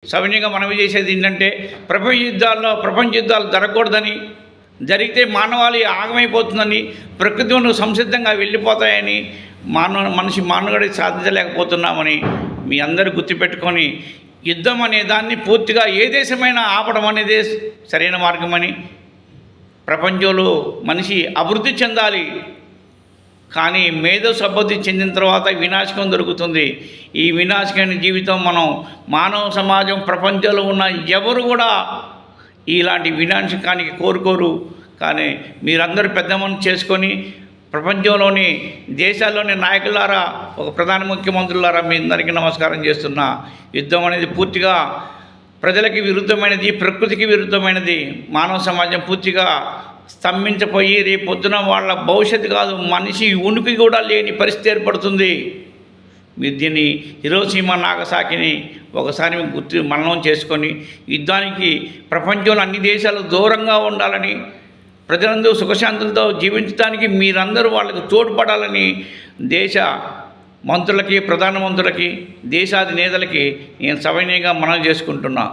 సవినీయంగా మనవి చేసేది ఏంటంటే ప్రపంచ యుద్ధాలు జరగకూడదని, జరిగితే మానవాళి ఆగమైపోతుందని, ప్రకృతిలో సంసిద్ధంగా వెళ్ళిపోతాయని, మనిషి మానవుడి సాధించలేకపోతున్నామని మీ అందరూ గుర్తుపెట్టుకొని యుద్ధం అనే దాన్ని పూర్తిగా ఏ దేశమైనా ఆపడం అనేదే సరైన మార్గమని, ప్రపంచంలో మనిషి అభివృద్ధి చెందాలి కానీ మేధస్సు అభివృద్ధి చెందిన తర్వాత వినాశకం దొరుకుతుంది. ఈ వినాశకమైన జీవితం మానవ సమాజం ప్రపంచంలో ఉన్న ఎవరు కూడా ఇలాంటి వినాశకానికి కోరుకోరు. కానీ మీరందరూ పెద్ద మనసు చేసుకొని ప్రపంచంలోని దేశాల్లోని నాయకులారా, ఒక ప్రధాన ముఖ్యమంత్రులారా మీ అందరికీ నమస్కారం చేస్తున్నా. యుద్ధం అనేది పూర్తిగా ప్రజలకి విరుద్ధమైనది, ప్రకృతికి విరుద్ధమైనది. మానవ సమాజం పూర్తిగా స్తంభించిపోయి రేపు పొద్దున వాళ్ళ భవిష్యత్తు కాదు, మనిషి ఉనికి కూడా లేని పరిస్థితి ఏర్పడుతుంది. మీరు దీన్ని హిరోషిమా నాగసాకిని ఒకసారి మననం చేసుకొని యుద్ధానికి ప్రపంచంలో అన్ని దేశాలు దూరంగా ఉండాలని, ప్రజలందరూ సుఖశాంతులతో జీవించడానికి మీరందరూ వాళ్ళకి తోడ్పడాలని దేశ మంత్రులకి, ప్రధానమంత్రులకి, దేశాధినేతలకి నేను సవినయంగా మనవి చేసుకుంటున్నా.